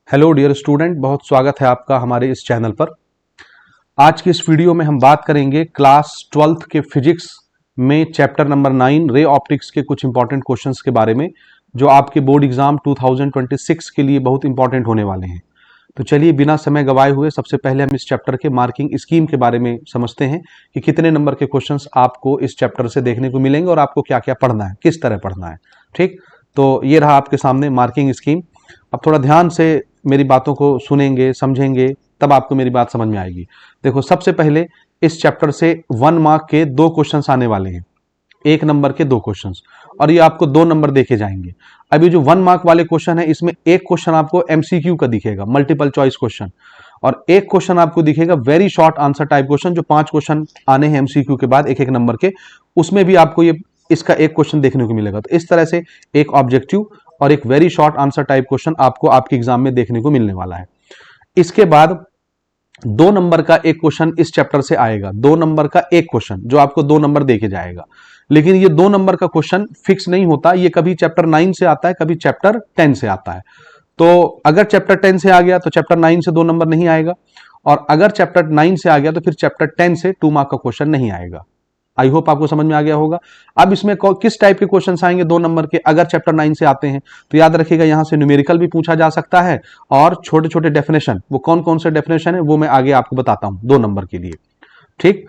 Hello dear student, बहुत स्वागत है आपका हमारे इस चैनल पर। आज की इस वीडियो में हम बात करेंगे क्लास 12th के फिजिक्स में चैप्टर नंबर 9 रे ऑप्टिक्स के कुछ इंपॉर्टेंट क्वेश्चंस के बारे में, जो आपके बोर्ड एग्जाम 2026 के लिए बहुत इंपॉर्टेंट होने वाले हैं। तो चलिए बिना समय गवाए हुए सबसे पहले हम इस चैप्टर के मार्किंग स्कीम के बारे में समझते हैं कि कितने नंबर के क्वेश्चंस आपको इस चैप्टर से देखने को मिलेंगे और आपको क्या क्या पढ़ना है, किस तरह पढ़ना है। ठीक, तो ये रहा आपके सामने मार्किंग स्कीम। अब थोड़ा ध्यान से मेरी बातों को सुनेंगे, समझेंगे, तब आपको मेरी बात समझ में आएगी। देखो, सबसे पहले इस चैप्टर से 1 मार्क के 2 क्वेश्चंस आने वाले हैं, 1 नंबर के 2 क्वेश्चंस, और ये आपको 2 नंबर देखे जाएंगे। अभी जो 1 मार्क वाले क्वेश्चन है, इसमें एक क्वेश्चन आपको एमसीक्यू का दिखेगा, मल्टीपल चॉइस क्वेश्चन, और एक क्वेश्चन आपको दिखेगा very short answer type question, जो 5 क्वेश्चन आने हैं एमसीक्यू के बाद एक एक नंबर के, उसमें भी आपको ये इसका एक क्वेश्चन देखने को मिलेगा। तो इस तरह से एक ऑब्जेक्टिव और एक very short answer type question आपको आपके एग्जाम में देखने को मिलने वाला है। इसके बाद 2 नंबर का एक क्वेश्चन इस चैप्टर से आएगा, 2 नंबर का एक क्वेश्चन जो आपको 2 नंबर देके जाएगा। लेकिन ये 2 नंबर का क्वेश्चन फिक्स नहीं होता, ये कभी चैप्टर 9 से आता है, कभी चैप्टर 10 से आता है। तो अगर चैप्टर 10 से आ गया तो चैप्टर 9 से 2 नंबर नहीं आएगा, और अगर चैप्टर 9 से आ गया तो फिर चैप्टर 10 से 2 मार्क का क्वेश्चन नहीं आएगा। आई होप आपको समझ में आ गया होगा। अब इसमें किस टाइप के क्वेश्चंस आएंगे 2 नंबर के अगर चैप्टर 9 से आते हैं, तो याद रखिएगा यहां से न्यूमेरिकल भी पूछा जा सकता है, और छोटे छोटे डेफिनेशन, वो कौन कौन से डेफिनेशन है वो मैं आगे आपको बताता हूं 2 नंबर के लिए। ठीक,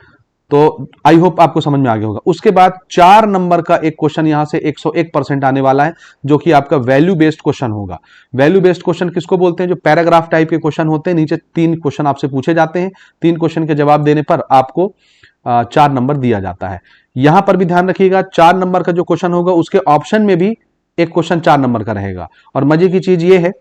तो आई होप आपको समझ में आ गया होगा। उसके बाद 4 नंबर का एक क्वेश्चन यहां से 101% आने वाला है, जो कि आपका वैल्यू बेस्ड क्वेश्चन होगा। वैल्यू बेस्ड क्वेश्चन किसको बोलते हैं? जो पैराग्राफ टाइप के क्वेश्चन होते हैं, नीचे 3 क्वेश्चन आपसे पूछे जाते हैं, 3 क्वेश्चन के जवाब देने पर आपको 4 नंबर दिया जाता है। यहां पर भी ध्यान रखिएगा, 4 नंबर का जो क्वेश्चन होगा उसके ऑप्शन में भी एक क्वेश्चन 4 नंबर का रहेगा। और मजे की चीज ये है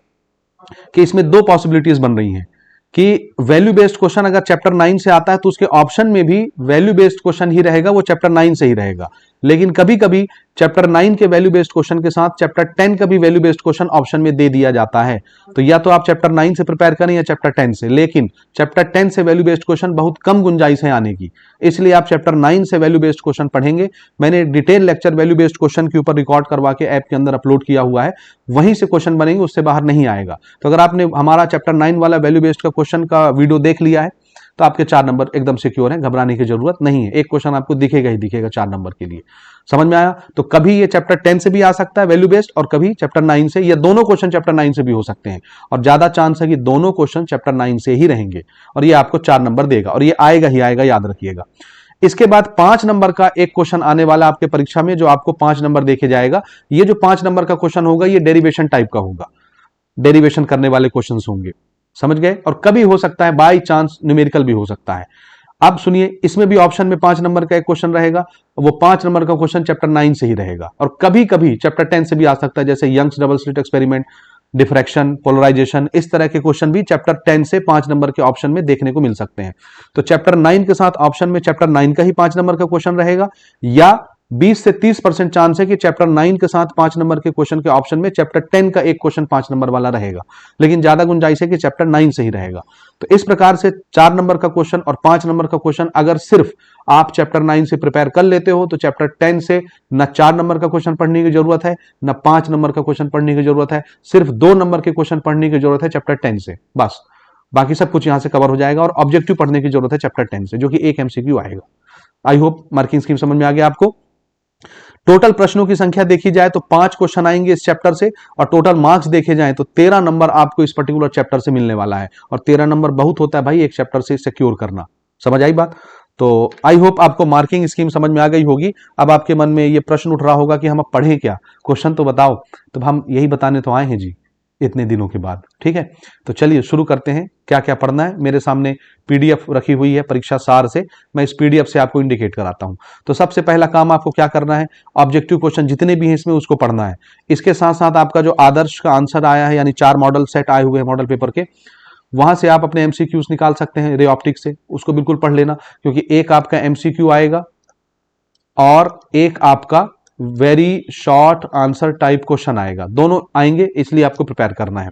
कि इसमें 2 पॉसिबिलिटीज बन रही हैं कि वैल्यू बेस्ड क्वेश्चन अगर चैप्टर 9 से आता है तो उसके ऑप्शन में भी वैल्यू बेस्ड क्वेश्चन ही रहेगा, वो चैप्टर 9 से ही रहेगा। लेकिन कभी कभी चैप्टर 9 के वैल्यू बेस्ड क्वेश्चन के साथ चैप्टर 10 का भी वैल्यू बेस्ड क्वेश्चन ऑप्शन में दे दिया जाता है। तो या तो आप चैप्टर 9 से प्रिपेयर करें या चैप्टर 10 से, लेकिन चैप्टर 10 से वैल्यू बेस्ड क्वेश्चन बहुत कम गुंजाइश है आने की, इसलिए आप चैप्टर 9 से वैल्यू बेस्ड क्वेश्चन पढ़ेंगे। मैंने detail lecture value based question के ऊपर रिकॉर्ड करवा के ऐप के अंदर अपलोड किया हुआ है, वहीं से क्वेश्चन बनेंगे, उससे बाहर नहीं आएगा। तो अगर आपने हमारा चैप्टर 9 वाला वैल्यू बेस्ड का क्वेश्चन का वीडियो देख लिया है तो आपके 4 नंबर एकदम सिक्योर है, घबराने की जरूरत नहीं है। एक क्वेश्चन आपको दिखेगा ही दिखेगा 4 नंबर के लिए। समझ में आया? तो कभी ये चैप्टर 10 से भी आ सकता है वैल्यू बेस्ड, और कभी चैप्टर 9 से, या दोनों क्वेश्चन चैप्टर 9 से भी हो सकते हैं, और ज्यादा चांस है कि दोनों क्वेश्चन चैप्टर 9 से ही रहेंगे, और ये आपको 4 नंबर देगा, और ये आएगा ही आएगा, याद रखिएगा। इसके बाद 5 नंबर का एक क्वेश्चन आने वाला आपके परीक्षा में, जो आपको 5 नंबर देखे जाएगा। ये जो 5 नंबर का क्वेश्चन होगा ये डेरिवेशन टाइप का होगा, डेरिवेशन करने वाले क्वेश्चंस होंगे, समझ गए? और कभी हो सकता है बाई चांस न्यूमेरिकल भी हो सकता है। अब सुनिए, इसमें भी ऑप्शन में 5 नंबर का एक क्वेश्चन रहेगा, वो 5 नंबर का क्वेश्चन चैप्टर 9 से ही रहेगा, और कभी कभी चैप्टर 10 से भी आ सकता है, जैसे Young's double slit experiment, diffraction, polarisation, इस तरह के क्वेश्चन भी चैप्टर 10 से 5 नंबर के ऑप्शन में देखने को मिल सकते हैं। तो चैप्टर 9 के साथ ऑप्शन में चैप्टर 9 का ही 5 नंबर का क्वेश्चन रहेगा, या 20 से 30% चांस है कि चैप्टर 9 के साथ 5 नंबर के क्वेश्चन के ऑप्शन में चैप्टर 10 का एक क्वेश्चन 5 नंबर वाला रहेगा, लेकिन ज्यादा गुंजाइश है कि चैप्टर 9 से ही रहेगा। तो इस प्रकार से 4 नंबर का क्वेश्चन और 5 नंबर का क्वेश्चन अगर सिर्फ आप चैप्टर 9 से प्रिपेयर कर लेते हो तो चैप्टर 10 से न 4 नंबर का क्वेश्चन पढ़ने की जरूरत है, न 5 नंबर का क्वेश्चन पढ़ने की जरूरत है, सिर्फ 2 नंबर के क्वेश्चन पढ़ने की जरूरत है चैप्टर 10 से, बस। बाकी सब कुछ यहां से कवर हो जाएगा, और ऑब्जेक्टिव पढ़ने की जरूरत है चैप्टर 10 से, जो कि एक एमसीक्यू आएगा। आई होप मार्किंग स्कीम समझ में आ गया आपको। टोटल प्रश्नों की संख्या देखी जाए तो 5 क्वेश्चन आएंगे इस चैप्टर से, और टोटल मार्क्स देखे जाए तो 13 नंबर आपको इस पर्टिकुलर चैप्टर से मिलने वाला है, और 13 नंबर बहुत होता है भाई एक चैप्टर से सिक्योर करना। समझ आई बात? तो आई होप आपको मार्किंग स्कीम समझ में आ गई होगी। अब आपके मन में ये प्रश्न उठ रहा होगा कि हम अब पढ़ें क्या, क्वेश्चन तो बताओ। तो हम यही बताने तो आए हैं जी, इतने दिनों के बाद। ठीक है, तो चलिए शुरू करते हैं, क्या क्या पढ़ना है। मेरे सामने पीडीएफ रखी हुई है परीक्षा सार से, मैं इस पीडीएफ से आपको इंडिकेट कराता हूं। तो सबसे पहला काम आपको क्या करना है, ऑब्जेक्टिव क्वेश्चन जितने भी हैं इसमें उसको पढ़ना है। इसके साथ साथ आपका जो आदर्श का आंसर आया है, यानी 4 मॉडल सेट आए हुए हैं मॉडल पेपर के, वहां से आप अपने एमसीक्यूज निकाल सकते हैं रे ऑप्टिक्स से, उसको बिल्कुल पढ़ लेना, क्योंकि एक आपका एमसीक्यू आएगा और एक आपका very short answer type question आएगा, दोनों आएंगे, इसलिए आपको प्रिपेयर करना है।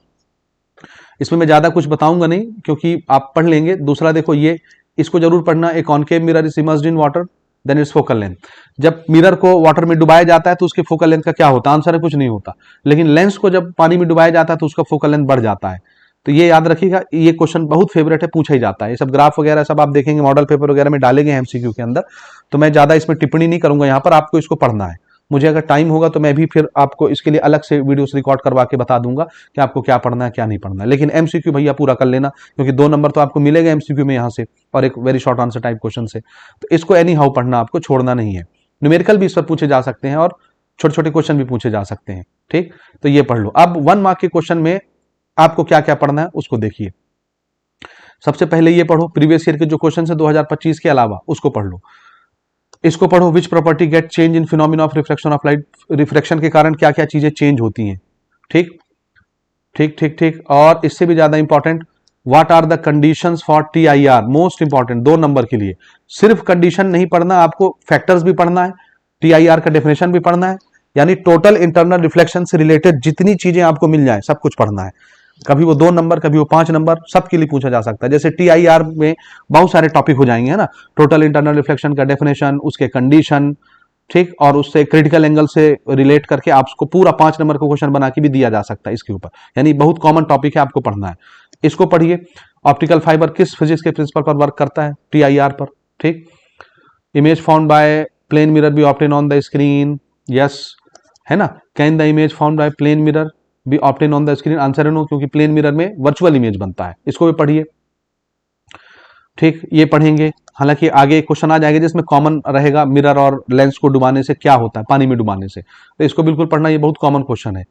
इसमें मैं ज्यादा कुछ बताऊंगा नहीं क्योंकि आप पढ़ लेंगे। दूसरा देखो, ये इसको जरूर पढ़ना, a concave mirror is immersed in water then its focal length. जब मिरर को वाटर में डुबाया जाता है तो उसके फोकल लेंथ का क्या होता है? आंसर है कुछ नहीं होता। लेकिन लेंस को जब पानी में डुबाया जाता है तो उसका फोकल लेंथ बढ़ जाता है। तो ये याद रखिएगा, ये क्वेश्चन बहुत फेवरेट है, पूछा ही जाता है। ये सब ग्राफ वगैरह सब आप देखेंगे मॉडल पेपर वगैरह में डाले गए एमसीक्यू के अंदर, तो मैं ज्यादा इसमें टिप्पणी नहीं करूंगा, यहाँ पर आपको इसको पढ़ना है। मुझे अगर टाइम होगा तो मैं भी फिर आपको इसके लिए अलग से वीडियोस रिकॉर्ड करवा के बता दूंगा कि आपको क्या पढ़ना है क्या नहीं पढ़ना है। लेकिन एमसीक्यू भैया पूरा कर लेना, क्योंकि 2 नंबर तो आपको मिलेगा एमसीक्यू में यहाँ से, और एक very short answer type question से। तो इसको एनी हाउ पढ़ना, आपको छोड़ना नहीं है। न्यूमेरिकल भी इस पर पूछे जा सकते हैं और छोटे छोटे क्वेश्चन भी पूछे जा सकते हैं। ठीक, तो ये पढ़ लो। अब 1 मार्क के क्वेश्चन में आपको क्या क्या पढ़ना है उसको देखिए। सबसे पहले ये पढ़ो, प्रीवियस ईयर के जो क्वेश्चन है 2025 के अलावा उसको पढ़ लो। इसको पढ़ो, which property get change in phenomena of reflection of light, reflection के कारण क्या क्या चीजें चेंज होती हैं। ठीक ठीक ठीक ठीक। और इससे भी ज्यादा important, what are the conditions for TIR, most important 2 number के लिए। सिर्फ कंडीशन नहीं पढ़ना, आपको फैक्टर्स भी पढ़ना है, TIR का डेफिनेशन भी पढ़ना है, यानी टोटल इंटरनल रिफ्लेक्शन से रिलेटेड जितनी चीजें आपको मिल जाए सब कुछ पढ़ना है। कभी वो 2 नंबर, कभी वो 5 नंबर, सबके लिए पूछा जा सकता है। जैसे TIR में बहुत सारे टॉपिक हो जाएंगे, है ना, टोटल इंटरनल रिफ्लेक्शन का डेफिनेशन, उसके कंडीशन, ठीक, और उससे क्रिटिकल एंगल से रिलेट करके आपको पूरा 5 नंबर का क्वेश्चन बना के भी दिया जा सकता है इसके ऊपर। यानी बहुत कॉमन टॉपिक है, आपको पढ़ना है। इसको पढ़िए, ऑप्टिकल फाइबर किस फिजिक्स के प्रिंसिपल पर वर्क करता है, TIR पर। ठीक, image found by plane mirror be obtain on the screen, yes, है ना। Can the image found by plane mirror be obtain on the screen, answer है नो, क्योंकि प्लेन मिरर में वर्चुअल इमेज बनता है। इसको भी पढ़िए। ठीक, ये पढ़ेंगे। हालांकि आगे क्वेश्चन आ जाएगा जिसमें कॉमन रहेगा, मिरर और लेंस को डुबाने से क्या होता है, पानी में डुबाने से, तो इसको बिल्कुल पढ़ना, ये बहुत कॉमन क्वेश्चन है।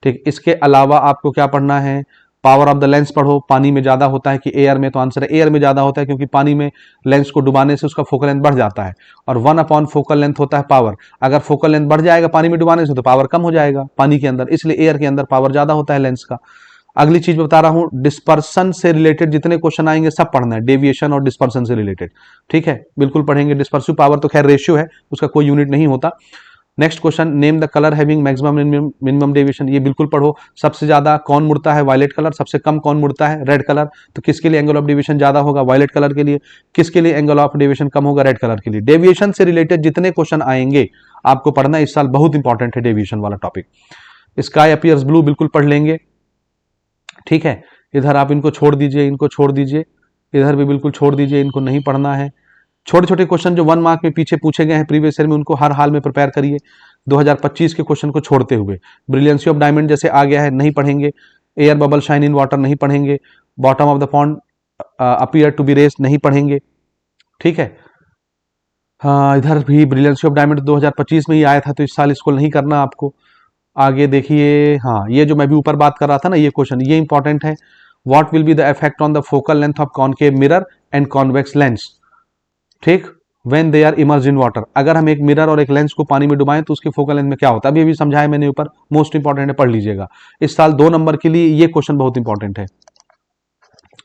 ठीक, इसके अलावा आपको क्या पढ़ना है, पावर ऑफ द लेंस पढ़ो, पानी में ज्यादा होता है कि एयर में, तो आंसर है एयर में ज्यादा होता है, क्योंकि पानी में लेंस को डुबाने से उसका फोकल लेंथ बढ़ जाता है, और 1/4 फोकल लेंथ होता है पावर। अगर फोकल लेंथ बढ़ जाएगा पानी में डुबाने से तो पावर कम हो जाएगा पानी के अंदर, इसलिए एयर के अंदर पावर ज्यादा होता है लेंस का। अगली चीज बता रहा हूं, डिस्पर्सन से रिलेटेड जितने क्वेश्चन आएंगे सब पढ़ना है, डेविएशन और डिस्पर्सन से रिलेटेड। ठीक है, बिल्कुल पढ़ेंगे। डिस्पर्सिव पावर तो खैर रेशियो है, उसका कोई यूनिट नहीं होता। Next question, name the colour having maximum minimum deviation, ये बिल्कुल पढ़ो। सबसे ज्यादा कौन मुड़ता है, वायलेट कलर, सबसे कम कौन मुड़ता है, रेड कलर। तो किसके लिए एंगल ऑफ डेविएशन ज्यादा होगा, वायलेट कलर के लिए। किसके लिए एंगल ऑफ डेविएशन कम होगा, रेड कलर के लिए। डेविएशन से रिलेटेड जितने क्वेश्चन आएंगे आपको पढ़ना है, इस साल बहुत इंपॉर्टेंट है डेविएशन वाला टॉपिक। स्काई अपीयर्स ब्लू बिल्कुल पढ़ लेंगे। ठीक है, इधर आप इनको छोड़ दीजिए, इनको छोड़ दीजिए, इधर भी बिल्कुल छोड़ दीजिए, इनको नहीं पढ़ना है। छोटे छोटे क्वेश्चन जो 1 मार्क में पीछे पूछे गए हैं प्रीवियस ईयर में, उनको हर हाल में प्रिपेयर करिए 2025 के क्वेश्चन को छोड़ते हुए। ब्रिलियंसी ऑफ डायमंड जैसे आ गया है, नहीं पढ़ेंगे। Air bubble shine in water नहीं पढ़ेंगे। Bottom of the pond appear to be raised नहीं पढ़ेंगे। ठीक है, हाँ, इधर भी ब्रिलियंसी ऑफ डायमंड 2025 में ही आया था, तो इस साल इसको नहीं करना आपको। आगे देखिए, हाँ, ये जो मैं भी ऊपर बात कर रहा था ना, ये क्वेश्चन ये इंपॉर्टेंट है। What will be the effect on the focal length of concave mirror and convex lens, ठीक, when they are immersed in water. अगर हम एक मिरर और एक लेंस को पानी में डुबाएं तो उसकी फोकल लेंथ में क्या होता है, अभी समझाया मैंने ऊपर, मोस्ट इंपॉर्टेंट है, पढ़ लीजिएगा। इस साल 2 नंबर के लिए ये क्वेश्चन बहुत इंपॉर्टेंट है।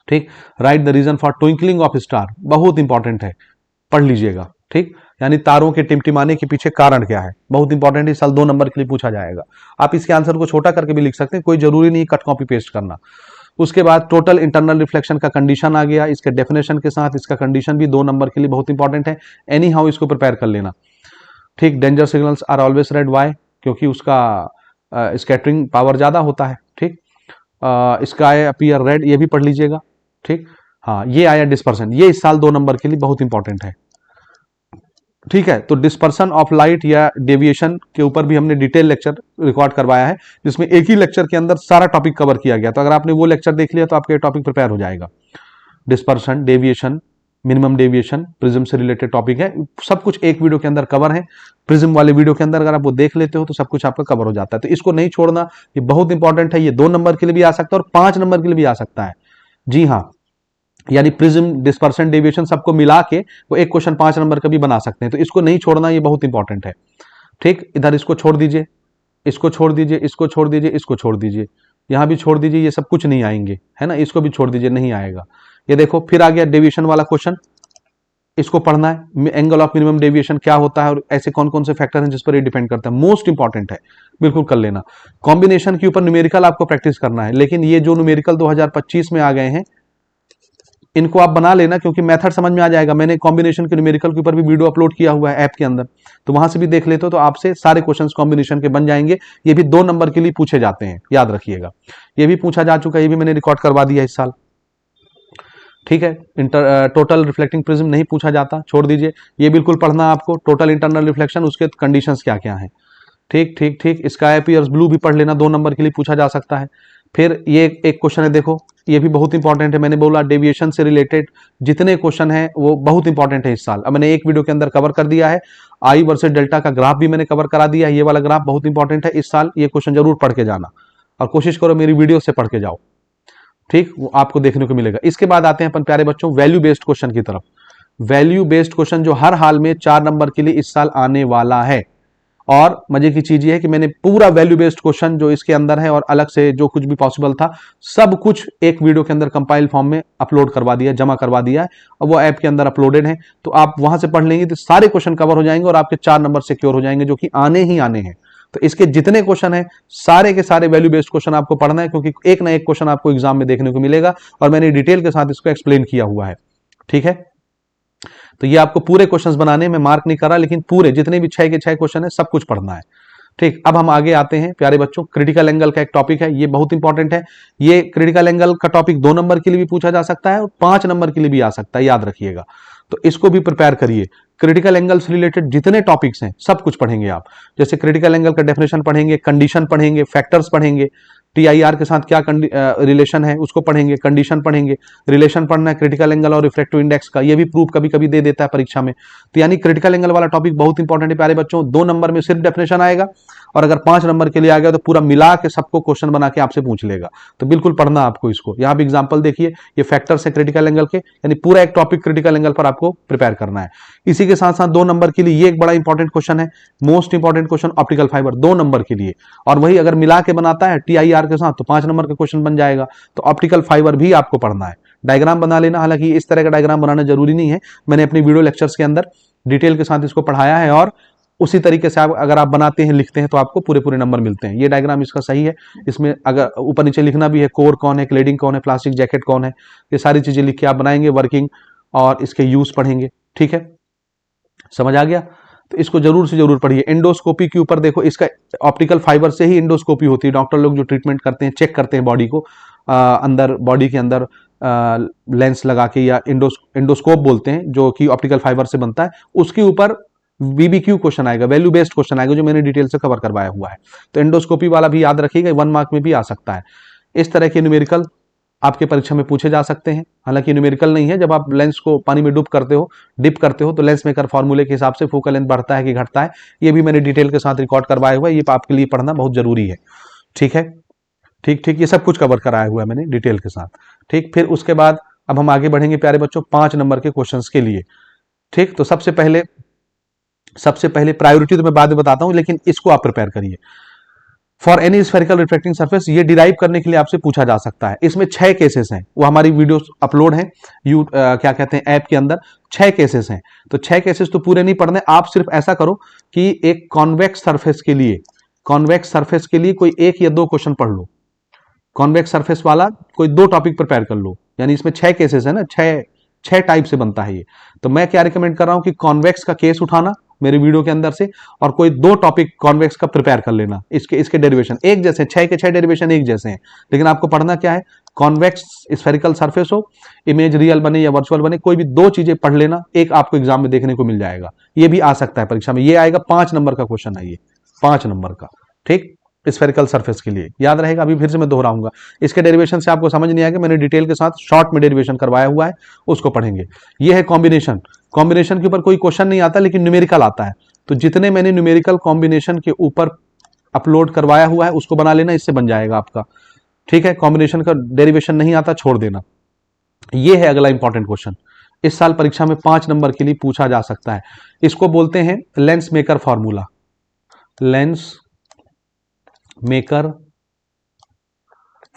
ठीक, write the reason for twinkling of star, बहुत इंपॉर्टेंट है, पढ़ लीजिएगा। ठीक, यानी तारों के टिमटिमाने के पीछे कारण क्या है, बहुत इंपॉर्टेंट है, इस साल 2 नंबर के लिए पूछा जाएगा। आप इसके आंसर को छोटा करके भी लिख सकते हैं, कोई जरूरी नहीं कट कॉपी पेस्ट करना। उसके बाद टोटल इंटरनल रिफ्लेक्शन का कंडीशन आ गया, इसके डेफिनेशन के साथ इसका कंडीशन भी 2 नंबर के लिए बहुत इंपॉर्टेंट है। एनी हाउ इसको प्रिपेयर कर लेना। ठीक, danger signals are always red, why, क्योंकि उसका स्कैटरिंग पावर ज्यादा होता है। ठीक, स्काई अपीयर रेड, ये भी पढ़ लीजिएगा। ठीक, हाँ, ये आया डिस्पर्सन, ये इस साल 2 नंबर के लिए बहुत इंपॉर्टेंट है। ठीक है, तो डिस्पर्सन ऑफ लाइट या डेविएशन के ऊपर भी हमने डिटेल लेक्चर रिकॉर्ड करवाया है, जिसमें एक ही लेक्चर के अंदर सारा टॉपिक कवर किया गया। तो अगर आपने वो लेक्चर देख लिया तो आपके टॉपिक प्रिपेयर हो जाएगा। Dispersion, deviation, minimum deviation, prism से रिलेटेड टॉपिक है, सब कुछ एक वीडियो के अंदर कवर है। प्रिज्म वाले वीडियो के अंदर अगर आप वो देख लेते हो तो सब कुछ आपका कवर हो जाता है। तो इसको नहीं छोड़ना, ये बहुत इंपॉर्टेंट है। ये 2 नंबर के लिए भी आ सकता है और 5 नंबर के लिए भी आ सकता है। जी हाँ, यानी प्रिज्म, डिस्पर्सन, डेविएशन सबको मिला के वो एक क्वेश्चन 5 नंबर का भी बना सकते हैं। तो इसको नहीं छोड़ना, ये बहुत इंपॉर्टेंट है। ठीक, इधर इसको छोड़ दीजिए, इसको छोड़ दीजिए, इसको छोड़ दीजिए, इसको छोड़ दीजिए, यहां भी छोड़ दीजिए, ये सब कुछ नहीं आएंगे, है ना। इसको भी छोड़ दीजिए, नहीं आएगा। ये देखो फिर आ गया डेविएशन वाला क्वेश्चन, इसको पढ़ना है। एंगल ऑफ मिनिमम डेविएशन क्या होता है और ऐसे कौन कौन से फैक्टर हैं जिस पर ये डिपेंड करता है, मोस्ट इंपॉर्टेंट है, बिल्कुल कर लेना। कॉम्बिनेशन के ऊपर न्यूमेरिकल आपको प्रैक्टिस करना है, लेकिन ये जो न्यूमेरिकल 2025 में आ गए हैं इनको आप बना लेना, क्योंकि मेथड समझ में आ जाएगा। मैंने कॉम्बिनेशन के न्यूमेरिकल के ऊपर भी वीडियो अपलोड किया हुआ है ऐप के अंदर, तो वहां से भी देख लेते हो, तो आपसे सारे क्वेश्चंस कॉम्बिनेशन के बन जाएंगे। ये भी 2 नंबर के लिए पूछे जाते हैं, याद रखिएगा। ये भी पूछा जा चुका है, ये भी मैंने रिकॉर्ड करवा दिया इस साल, ठीक है। टोटल रिफ्लेक्टिंग प्रिज्म नहीं पूछा जाता, छोड़ दीजिए। ये बिल्कुल पढ़ना आपको, टोटल इंटरनल रिफ्लेक्शन, उसके कंडीशंस क्या क्या हैं। ठीक ठीक ठीक। स्काई पियर्स ब्लू भी पढ़ लेना, 2 नंबर के लिए पूछा जा सकता है। फिर ये एक क्वेश्चन है, देखो ये भी बहुत इंपॉर्टेंट है। मैंने बोला डेविएशन से रिलेटेड जितने क्वेश्चन हैं वो बहुत इंपॉर्टेंट है इस साल। अब मैंने एक वीडियो के अंदर कवर कर दिया है। आई वर्सेस डेल्टा का ग्राफ भी मैंने कवर करा दिया है। ये वाला ग्राफ बहुत इंपॉर्टेंट है इस साल, ये क्वेश्चन जरूर पढ़ के जाना, और कोशिश करो मेरी वीडियो से पढ़ के जाओ, ठीक, वो आपको देखने को मिलेगा। इसके बाद आते हैं अपन प्यारे बच्चों वैल्यू बेस्ड क्वेश्चन की तरफ। वैल्यू बेस्ड क्वेश्चन जो हर हाल में 4 नंबर के लिए इस साल आने वाला है। और मजे की चीज ये है कि मैंने पूरा वैल्यू बेस्ड क्वेश्चन जो इसके अंदर है और अलग से जो कुछ भी पॉसिबल था, सब कुछ एक वीडियो के अंदर कंपाइल फॉर्म में अपलोड करवा दिया, जमा करवा दिया है, और वो ऐप के अंदर अपलोडेड है। तो आप वहां से पढ़ लेंगे तो सारे क्वेश्चन कवर हो जाएंगे और आपके 4 नंबर सिक्योर हो जाएंगे, जो कि आने ही आने हैं। तो इसके जितने क्वेश्चन है सारे के सारे वैल्यू बेस्ड क्वेश्चन आपको पढ़ना है, क्योंकि एक ना एक क्वेश्चन आपको एग्जाम में देखने को मिलेगा, और मैंने डिटेल के साथ इसको एक्सप्लेन किया हुआ है, ठीक है। तो ये आपको पूरे क्वेश्चंस बनाने में मार्क नहीं कर रहा, लेकिन पूरे जितने भी 6 के 6 क्वेश्चन है सब कुछ पढ़ना है, ठीक। अब हम आगे आते हैं प्यारे बच्चों, क्रिटिकल एंगल का एक टॉपिक है, ये बहुत इंपॉर्टेंट है। ये क्रिटिकल एंगल का टॉपिक 2 नंबर के लिए भी पूछा जा सकता है और 5 नंबर के लिए भी आ सकता है, याद रखिएगा। तो इसको भी प्रिपेयर करिए। क्रिटिकल एंगल से रिलेटेड जितने टॉपिक्स हैं सब कुछ पढ़ेंगे आप। जैसे क्रिटिकल एंगल का डेफिनेशन पढ़ेंगे, कंडीशन पढ़ेंगे, फैक्टर्स पढ़ेंगे, टीआईआर के साथ क्या रिलेशन है उसको पढ़ेंगे, कंडीशन पढ़ेंगे, रिलेशन पढ़ना है क्रिटिकल एंगल और रिफ्रैक्टिव इंडेक्स का, ये भी प्रूफ कभी कभी दे देता है परीक्षा में। तो यानी क्रिटिकल एंगल वाला टॉपिक बहुत इंपॉर्टेंट है प्यारे बच्चों। 2 नंबर में सिर्फ डेफिनेशन आएगा, और अगर 5 नंबर के लिए आ गया तो पूरा मिला के सबको क्वेश्चन बना के आपसे पूछ लेगा। तो बिल्कुल पढ़ना आपको इसको। यहाँ भी एग्जाम्पल देखिए, ये फैक्टर्स है क्रिटिकल एंगल के, यानी पूरा एक टॉपिक क्रिटिकल एंगल पर आपको प्रिपेयर करना है। इसी के साथ साथ 2 नंबर के लिए ये एक बड़ा इंपॉर्टेंट क्वेश्चन है, most important question, optical fibre 2 number के लिए, और वही अगर मिला के बनाता है टीआईआर के साथ तो 5 नंबर का क्वेश्चन बन जाएगा। तो ऑप्टिकल फाइबर भी आपको पढ़ना है। डायग्राम बना लेना, हालांकि इस तरह का डायग्राम बनाना जरूरी नहीं है, मैंने अपनी वीडियो लेक्चर्स के अंदर डिटेल के साथ इसको पढ़ाया है, और उसी तरीके से अगर आप बनाते हैं लिखते हैं तो आपको पूरे पूरे नंबर मिलते हैं। ये डायग्राम इसका सही है। इसमें अगर ऊपर नीचे लिखना भी है, कोर कौन है, क्लेडिंग कौन है, प्लास्टिक जैकेट कौन है, ये सारी चीजें लिख के आप बनाएंगे, वर्किंग और इसके यूज पढ़ेंगे, ठीक है, समझ आ गया। तो इसको जरूर से जरूर पढ़िए। एंडोस्कोपी के ऊपर देखो, इसका ऑप्टिकल फाइबर से ही एंडोस्कोपी होती है। डॉक्टर लोग जो ट्रीटमेंट करते हैं, चेक करते हैं बॉडी को, अंदर बॉडी के अंदर लेंस लगा के, या एंडोस्कोप बोलते हैं, जो कि ऑप्टिकल फाइबर से बनता है, उसके ऊपर बीबीक्यू क्वेश्चन आएगा, वैल्यू बेस्ड क्वेश्चन आएगा, जो मैंने डिटेल से कवर करवाया हुआ है। तो एंडोस्कोपी वाला भी याद रखिएगा, 1 मार्क में भी आ सकता है। इस तरह के न्यूमेरिकल आपके परीक्षा में पूछे जा सकते हैं। हालांकि न्यूमेरिकल नहीं है, जब आप लेंस को पानी में डिप करते हो तो लेंस मेकर फॉर्मूले के हिसाब से फोकल लेंथ बढ़ता है कि घटता है, ये भी मैंने डिटेल के साथ रिकॉर्ड करवाया हुआ है। ये आपके लिए पढ़ना बहुत जरूरी है, ठीक है, ठीक ठीक। ये सब कुछ कवर कराया हुआ है मैंने डिटेल के साथ, ठीक। फिर उसके बाद अब हम आगे बढ़ेंगे प्यारे बच्चों 5 नंबर के क्वेश्चंस के लिए, ठीक। तो सबसे पहले प्रायोरिटी तो मैं बाद में बताता हूं, लेकिन इसको आप प्रिपेयर करिए। For any spherical reflecting surface, ये डिराइव करने के लिए आपसे पूछा जा सकता है। इसमें 6 केसेस हैं, वो हमारी वीडियोस अपलोड हैं क्या कहते हैं ऐप के अंदर। 6 केसेस हैं, तो 6 केसेस तो पूरे नहीं पढ़ने। आप सिर्फ ऐसा करो कि एक कॉन्वेक्स सरफेस के लिए कोई 1 या 2 क्वेश्चन पढ़ लो। कॉन्वेक्स सरफेस वाला कोई 2 टॉपिक प्रिपेयर कर लो, यानी इसमें 6 केसेस है ना, 6 टाइप से बनता है ये। तो मैं क्या रिकमेंड कर रहा हूं कि कॉन्वेक्स का केस उठाना मेरे वीडियो के अंदर से, और कोई 2 टॉपिक कॉन्वेक्स का प्रिपेयर कर लेना। इसके डेरिवेशन एक जैसे, 6 के 6 डेरिवेशन एक जैसे हैं, लेकिन आपको पढ़ना क्या है, कॉन्वेक्स स्फेरिकल सरफेस हो, इमेज रियल बने या वर्चुअल बने, कोई भी 2 चीजें पढ़ लेना, एक आपको एग्जाम में देखने को मिल जाएगा। ये भी आ सकता है परीक्षा में, ये आएगा 5 नंबर का क्वेश्चन है, ये 5 नंबर का, ठीक। स्फेरिकल सरफेस के लिए याद रहेगा। अभी फिर से मैं दोहराऊंगा, इसके डेरिवेशन से आपको समझ नहीं आएगा, मैंने डिटेल के साथ शॉर्ट में डेरिवेशन करवाया हुआ है, उसको पढ़ेंगे। ये है कॉम्बिनेशन के ऊपर कोई क्वेश्चन नहीं आता, लेकिन न्यूमेरिकल आता है। तो जितने मैंने न्यूमेरिकल कॉम्बिनेशन के ऊपर अपलोड करवाया हुआ है उसको बना लेना, इससे बन जाएगा आपका, ठीक है। कॉम्बिनेशन का डेरिवेशन नहीं आता, छोड़ देना। ये है अगला इंपॉर्टेंट क्वेश्चन, इस साल परीक्षा में 5 नंबर के लिए पूछा जा सकता है। इसको बोलते हैं lens maker formula. Lens maker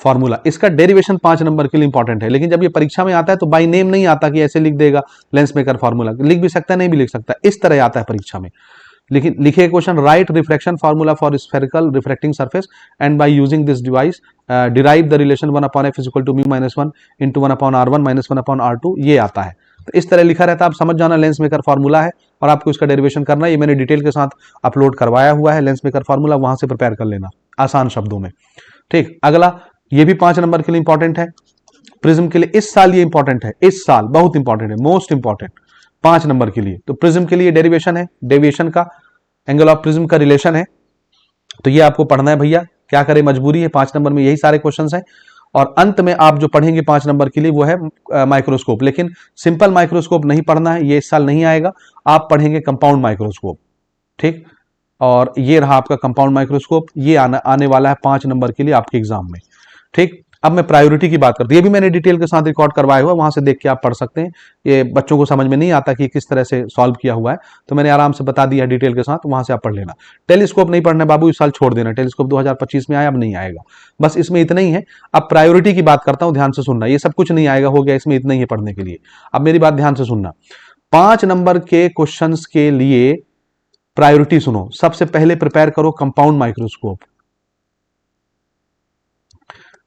formula, इसका डेरिवेशन 5 नंबर के लिए इंपॉर्टेंट है, लेकिन जब ये परीक्षा में आता है तो बाय नेम नहीं आता कि ऐसे लिख देगा लेंस मेकर फॉर्मूला। लिख भी सकता है, नहीं भी लिख सकता, इस तरह आता है परीक्षा में। लेकिन लिखिए question, write reflection formula for spherical reflecting surface and by using this device derive the relation 1/f is equal to mu minus 1 into 1/r1 minus 1/r2, ये आता है। तो इस तरह लिखा रहता है, आप समझ जाना लेंस मेकर फार्मूला है और आपको इसका डेरिवेशन करना है। ये मैंने डिटेल के साथ अपलोड करवाया हुआ है, लेंस मेकर फार्मूला, वहां से प्रिपेयर कर लेना आसान शब्दों में। ठीक, अगला ये भी 5 नंबर के लिए इंपॉर्टेंट है, प्रिज्म के लिए इस साल ये इंपॉर्टेंट है, इस साल बहुत इंपॉर्टेंट है, मोस्ट इंपॉर्टेंट 5 नंबर के लिए। तो प्रिज्म के लिए डेरिवेशन है, डेविएशन का, एंगल ऑफ प्रिज्म का रिलेशन है, तो ये आपको पढ़ना है भैया, क्या करें मजबूरी है, 5 नंबर में यही सारे क्वेश्चंस हैं। और अंत में आप जो पढ़ेंगे 5 नंबर के लिए वो है माइक्रोस्कोप, लेकिन सिंपल माइक्रोस्कोप नहीं पढ़ना है, ये इस साल नहीं आएगा, आप पढ़ेंगे कंपाउंड माइक्रोस्कोप। ठीक, और ये रहा आपका कंपाउंड माइक्रोस्कोप, ये आने वाला है 5 नंबर के लिए आपके एग्जाम में। ठीक, अब मैं प्रायोरिटी की बात करता हूं, ये भी मैंने डिटेल के साथ रिकॉर्ड करवाया हुआ है, वहां से देख के आप पढ़ सकते हैं। ये बच्चों को समझ में नहीं आता कि किस तरह से सॉल्व किया हुआ है, तो मैंने आराम से बता दिया डिटेल के साथ, वहां से आप पढ़ लेना। टेलीस्कोप नहीं पढ़ना बाबू, इस साल छोड़ देना, टेलीस्कोप 2025 में आया, अब नहीं आएगा, बस इसमें इतना ही है। अब प्रायोरिटी की बात करता हूं, ध्यान से सुनना, ये सब कुछ नहीं आएगा, हो गया, इसमें इतना ही है पढ़ने के लिए। अब मेरी बात ध्यान से सुनना, 5 नंबर के क्वेश्चन के लिए प्रायोरिटी सुनो। सबसे पहले प्रिपेयर करो कंपाउंड माइक्रोस्कोप,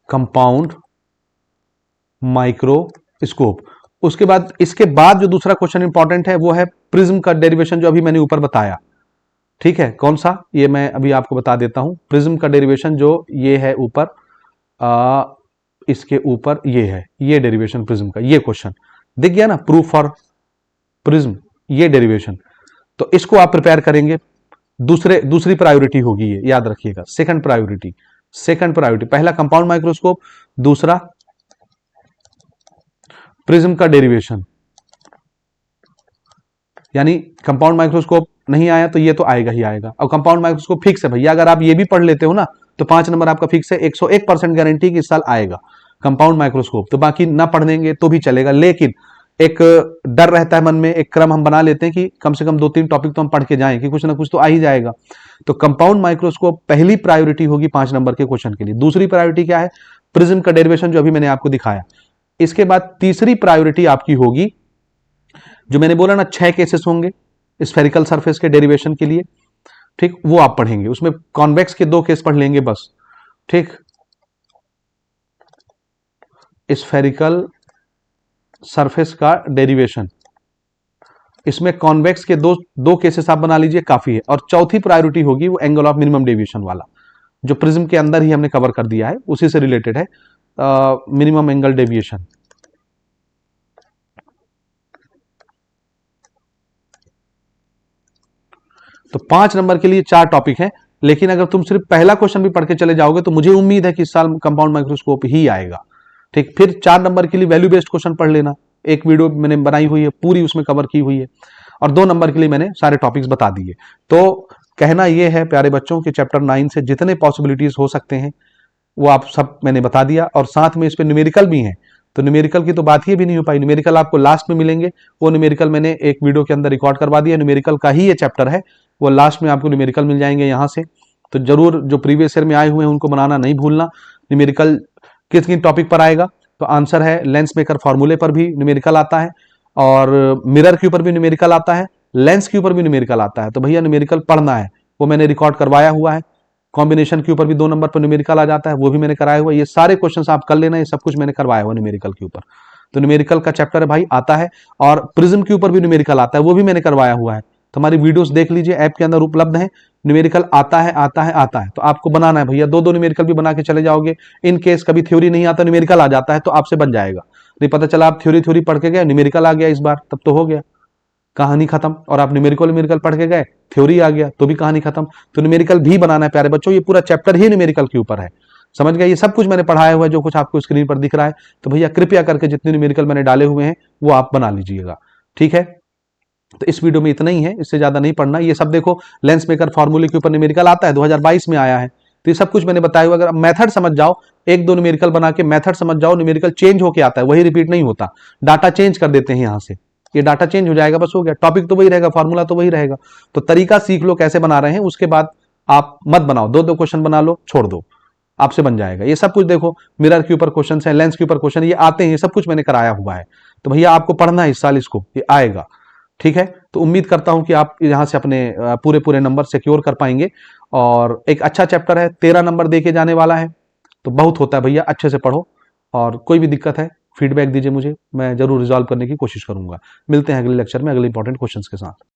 कंपाउंड माइक्रोस्कोप। उसके बाद, इसके बाद जो दूसरा क्वेश्चन इंपॉर्टेंट है वो है प्रिज्म का डेरिवेशन, जो अभी मैंने ऊपर बताया। ठीक है, कौन सा, ये मैं अभी आपको बता देता हूं। प्रिज्म का डेरिवेशन जो ये है ऊपर, इसके ऊपर ये है, ये डेरिवेशन प्रिज्म का, ये क्वेश्चन दिख गया ना, प्रूफ फॉर प्रिज्म, ये डेरिवेशन। तो इसको आप प्रिपेयर करेंगे, दूसरी प्रायोरिटी होगी ये, याद रखिएगा, सेकंड प्रायोरिटी। पहला कंपाउंड माइक्रोस्कोप, दूसरा प्रिज्म का डेरिवेशन। यानी कंपाउंड माइक्रोस्कोप नहीं आया तो ये तो आएगा ही आएगा, और कंपाउंड माइक्रोस्कोप फिक्स है भैया, अगर आप ये भी पढ़ लेते हो ना तो 5 नंबर आपका फिक्स है, 101% गारंटी कि इस साल आएगा कंपाउंड माइक्रोस्कोप। तो बाकी ना पढ़ देंगे तो भी चलेगा, लेकिन एक डर रहता है मन में, एक क्रम हम बना लेते हैं कि कम से कम 2-3 टॉपिक तो हम पढ़ के जाएं कि कुछ ना कुछ तो आ ही जाएगा। तो कंपाउंड माइक्रोस्कोप पहली प्रायोरिटी होगी 5 नंबर के क्वेश्चन के लिए। दूसरी प्रायोरिटी क्या है, प्रिज्म का डेरिवेशन, जो अभी मैंने आपको दिखाया। इसके बाद तीसरी प्रायोरिटी आपकी होगी, जो मैंने बोला ना 6 केसेस होंगे स्फेरिकल सरफेस के डेरिवेशन के लिए। ठीक, वो आप पढ़ेंगे, उसमें कॉन्वेक्स के 2 केस पढ़ लेंगे बस। ठीक, स्फेरिकल सरफेस का डेरिवेशन, इसमें कॉन्वेक्स के दो केसेस आप बना लीजिए, काफी है। और चौथी प्रायोरिटी होगी वो एंगल ऑफ मिनिमम डेविएशन वाला, जो प्रिज्म के अंदर ही हमने कवर कर दिया है, उसी से रिलेटेड है, मिनिमम एंगल डेविएशन। तो 5 नंबर के लिए 4 टॉपिक है, लेकिन अगर तुम सिर्फ पहला क्वेश्चन भी पढ़ के चले जाओगे तो मुझे उम्मीद है कि इस साल कंपाउंड माइक्रोस्कोप ही आएगा। ठीक, फिर 4 नंबर के लिए वैल्यू बेस्ड क्वेश्चन पढ़ लेना, एक वीडियो मैंने बनाई हुई है, पूरी उसमें कवर की हुई है। और 2 नंबर के लिए मैंने सारे टॉपिक्स बता दिए। तो कहना यह है प्यारे बच्चों कि चैप्टर 9 से जितने पॉसिबिलिटीज हो सकते हैं वो आप सब मैंने बता दिया, और साथ में इस पे न्यूमेरिकल भी हैं। तो न्यूमेरिकल की तो बात ही भी नहीं हो पाई, न्यूमेरिकल आपको लास्ट में मिलेंगे, वो न्यूमेरिकल मैंने एक वीडियो के अंदर रिकॉर्ड करवा दिया, न्यूमेरिकल का ही ये चैप्टर है, वो लास्ट में आपको न्यूमेरिकल मिल जाएंगे यहाँ से। तो जरूर जो प्रीवियस ईयर में आए हुए हैं उनको बनाना नहीं भूलना। न्यूमेरिकल किस किन टॉपिक पर आएगा, तो आंसर है लेंस मेकर फॉर्मूले पर भी न्यूमेरिकल आता है, और मिरर के ऊपर भी न्यूमेरिकल आता है, लेंस के ऊपर भी न्यूमेरिकल आता है। तो भैया न्यूमेरिकल पढ़ना है, वो मैंने रिकॉर्ड करवाया हुआ है। कॉम्बिनेशन के ऊपर भी 2 नंबर पर न्यूमेरिकल आ जाता है, वो भी मैंने कराया हुआ है। ये सारे क्वेश्चंस आप कर लेना, ये सब कुछ मैंने करवाया हुआ न्यूमेरिकल के ऊपर। तो न्यूमेरिकल का चैप्टर है भाई, आता है, और प्रिज्म के ऊपर भी न्यूमेरिकल आता है, वो भी मैंने करवाया हुआ है। तो हमारी वीडियोस देख लीजिए, ऐप के अंदर उपलब्ध है। न्यूमेरिकल आता है, तो आपको बनाना है भैया, 2-2 न्यूमेरिकल भी बना के चले जाओगे। इन केस कभी थ्योरी नहीं आता, न्यूमेरिकल आ जाता है तो आपसे बन जाएगा। नहीं पता चला आप थ्योरी पढ़ के गए, न्यूमेरिकल आ गया इस बार, तब तो हो गया, कहानी खत्म। और आप न्यूमेरिकल पढ़ के गए, थ्योरी आ गया, तो भी कहानी खत्म। तो न्यूमेरिकल भी बनाना है प्यारे बच्चों, ये पूरा चैप्टर ही न्यूमेरिकल के ऊपर है, समझ गए। ये सब कुछ मैंने पढ़ाया हुआ है, जो कुछ आपको स्क्रीन पर दिख रहा है। तो भैया कृपया करके जितने न्यूमेरिकल मैंने डाले हुए हैं वो आप बना लीजिएगा, ठीक है। तो इस वीडियो में इतना ही है, इससे ज्यादा नहीं पढ़ना। ये सब देखो, लेंस मेकर फॉर्मूले के ऊपर न्यूमेरिकल आता है, 2022 में आया है। तो ये सब कुछ मैंने बताया हुआ, अगर मेथड समझ जाओ, 1-2 न्यूमेरिकल बना के मेथड समझ जाओ, न्यूमेरिकल चेंज होके आता है, वही रिपीट नहीं होता। डाटा चेंज कर देते हैं यहाँ से, ये डाटा चेंज हो जाएगा, बस हो गया। टॉपिक तो वही रहेगा, फॉर्मूला तो वही रहेगा। तो तरीका सीख लो कैसे बना रहे हैं, उसके बाद आप मत बनाओ, 2-2 क्वेश्चन बना लो, छोड़ दो, आपसे बन जाएगा। ये सब कुछ देखो, मिरर के ऊपर क्वेश्चन है, लेंस के ऊपर क्वेश्चन, ये आते हैं, ये सब कुछ मैंने कराया हुआ है। तो भैया आपको पढ़ना है इस साल इसको, ये आएगा, ठीक है। तो तो उम्मीद करता हूं कि आप यहां से अपने पूरे पूरे नंबर सिक्योर कर पाएंगे। और एक अच्छा चैप्टर है, 13 नंबर देके जाने वाला है, तो बहुत होता है भैया, अच्छे से पढ़ो। और कोई भी दिक्कत है फीडबैक दीजिए मुझे, मैं जरूर रिजॉल्व करने की कोशिश करूंगा। मिलते हैं अगले लेक्चर में अगले इंपॉर्टेंट क्वेश्चंस के साथ।